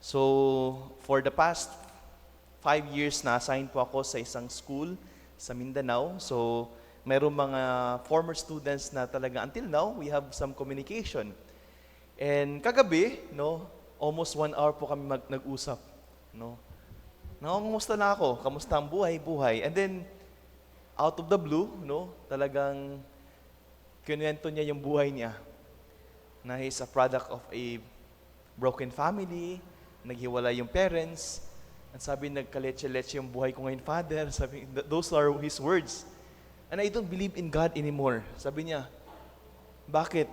So, for the past 5 years na-assign po ako sa isang school sa Mindanao. So, mayroong mga former students na talaga until now, we have some communication. And kagabi, almost 1 hour po kami nag-usap. No? Kumusta na ako? Kamusta ang buhay? And then, out of the blue, talagang kinuwento niya yung buhay niya. Na he's a product of a broken family, naghiwalay yung parents, at sabi, nagkaletse-letse yung buhay ko ngayon, Father. Sabi, those are his words. And I don't believe in God anymore. Sabi niya, bakit?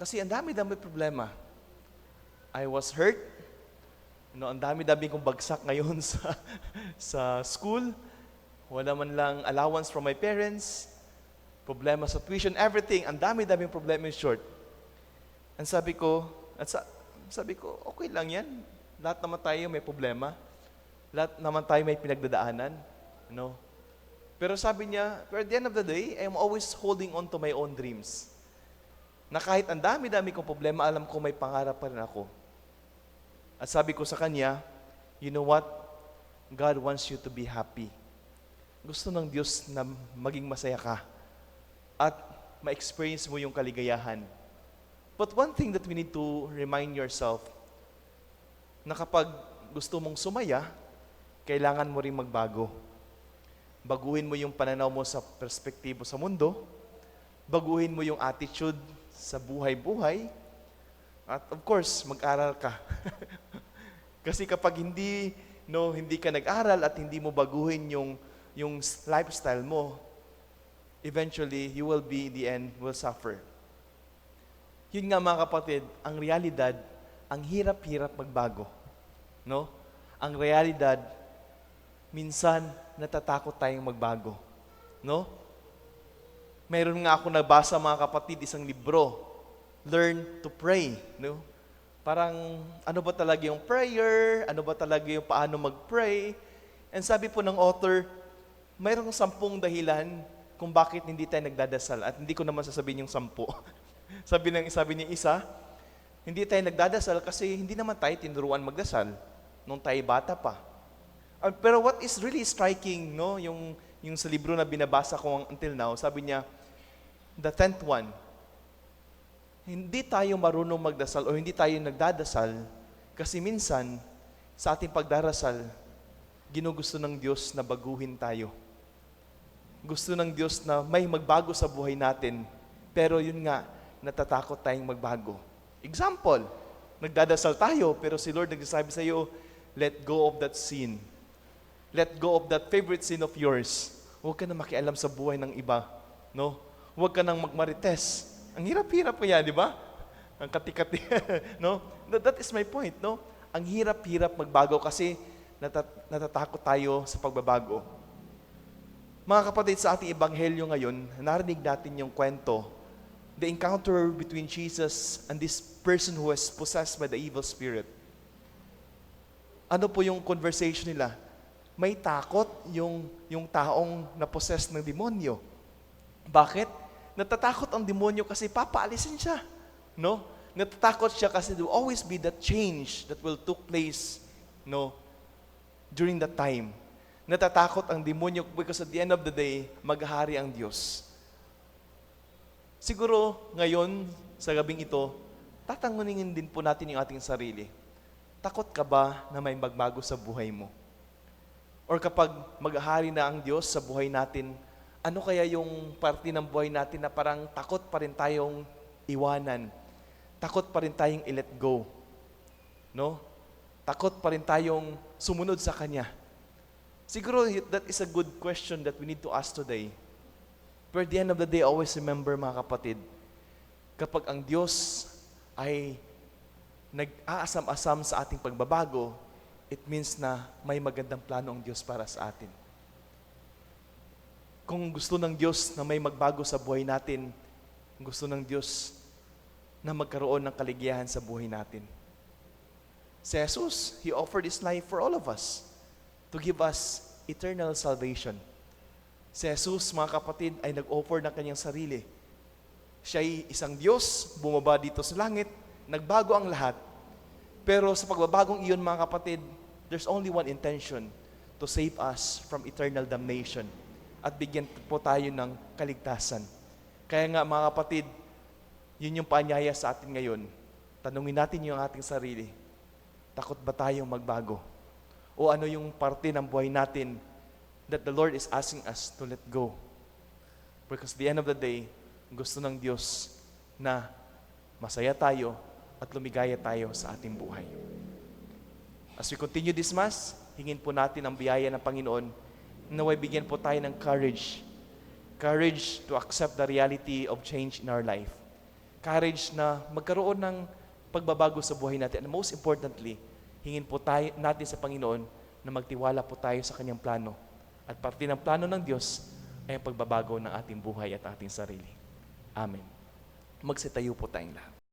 Kasi ang dami-dami problema. I was hurt. Ang dami-dami kong bagsak ngayon sa school. Wala man lang allowance from my parents. Problema sa tuition, everything. Ang dami-daming problema in short. And sabi ko, okay lang yan. Lahat naman tayo may problema. Lahat naman tayo may pinagdadaanan. Pero sabi niya, at the end of the day, I'm always holding on to my own dreams. Na kahit ang dami-dami kong problema, alam ko may pangarap pa rin ako. At sabi ko sa kanya, you know what? God wants you to be happy. Gusto ng Diyos na maging masaya ka. At ma-experience mo yung kaligayahan. But one thing that we need to remind yourself, na kapag gusto mong sumaya, kailangan mo rin magbago. Baguhin mo yung pananaw mo sa perspektibo sa mundo, baguhin mo yung attitude sa buhay-buhay, at of course, mag-aral ka. Kasi kapag hindi ka nag-aral at hindi mo baguhin yung lifestyle mo, eventually, you will be, in the end, will suffer. Yun nga mga kapatid, ang realidad, ang hirap-hirap magbago. Ang realidad, minsan, natatakot tayong magbago. Mayroon nga ako nabasa mga kapatid, isang libro, Learn to Pray. Parang, ano ba talaga yung prayer? Ano ba talaga yung paano mag-pray? And sabi po ng author, mayroong 10 dahilan kung bakit hindi tayo nagdadasal. At hindi ko naman sasabihin yung 10. sabi niya isa, hindi tayo nagdadasal kasi hindi naman tayo tinuruan magdasal nung tayo bata pa. Pero what is really striking, yung sa libro na binabasa ko until now, sabi niya, the 10th one, hindi tayo marunong magdasal o hindi tayo nagdadasal kasi minsan sa ating pagdarasal, ginugusto ng Diyos na baguhin tayo. Gusto ng Diyos na may magbago sa buhay natin, pero yun nga, natatakot tayong magbago. Example, nagdadasal tayo, pero si Lord nagsasabi sa iyo, let go of that sin. Let go of that favorite sin of yours. Huwag ka na makialam sa buhay ng iba. Huwag ka nang magmarites. Ang hirap-hirap kaya, di ba? Ang kati-kati. That is my point. Ang hirap-hirap magbago kasi natatakot tayo sa pagbabago. Mga kapatid, sa ating ebanghelyo ngayon, narinig natin yung kwento, the encounter between Jesus and this person who was possessed by the evil spirit. Ano po yung conversation nila? May takot yung taong na-possess ng demonyo. Bakit? Natatakot ang demonyo kasi papaalisin siya. Natatakot siya kasi there will always be that change that will took place during that time. Natatakot ang demonyo because at the end of the day, maghahari ang Diyos. Siguro ngayon, sa gabing ito, tatanungin din po natin yung ating sarili. Takot ka ba na may magbago sa buhay mo? Or kapag maghahari na ang Diyos sa buhay natin, ano kaya yung parte ng buhay natin na parang takot pa rin tayong iwanan? Takot pa rin tayong i-let go? Takot pa rin tayong sumunod sa Kanya? Siguro that is a good question that we need to ask today. But at the end of the day, always remember mga kapatid, kapag ang Diyos ay nag-aasam-asam sa ating pagbabago, it means na may magandang plano ang Diyos para sa atin. Kung gusto ng Diyos na may magbago sa buhay natin, gusto ng Diyos na magkaroon ng kaligayahan sa buhay natin. Si Jesus, He offered His life for all of us to give us eternal salvation. Si Jesus, mga kapatid, ay nag-offer ng kanyang sarili. Siya ay isang Diyos, bumaba dito sa langit, nagbago ang lahat. Pero sa pagbabagong iyon, mga kapatid, there's only one intention, to save us from eternal damnation at bigyan po tayo ng kaligtasan. Kaya nga, mga kapatid, yun yung paanyaya sa atin ngayon. Tanungin natin yung ating sarili, takot ba tayong magbago? O ano yung parte ng buhay natin that the Lord is asking us to let go? Because at the end of the day, gusto ng Diyos na masaya tayo at lumigaya tayo sa ating buhay. As we continue this Mass, hingin po natin ang biyaya ng Panginoon, naway bigyan po tayo ng courage. Courage to accept the reality of change in our life. Courage na magkaroon ng pagbabago sa buhay natin. And most importantly, hingin po natin sa Panginoon na magtiwala po tayo sa Kanyang plano. At parte ng plano ng Diyos ay ang pagbabago ng ating buhay at ating sarili. Amen. Magsitayo po tayong lahat.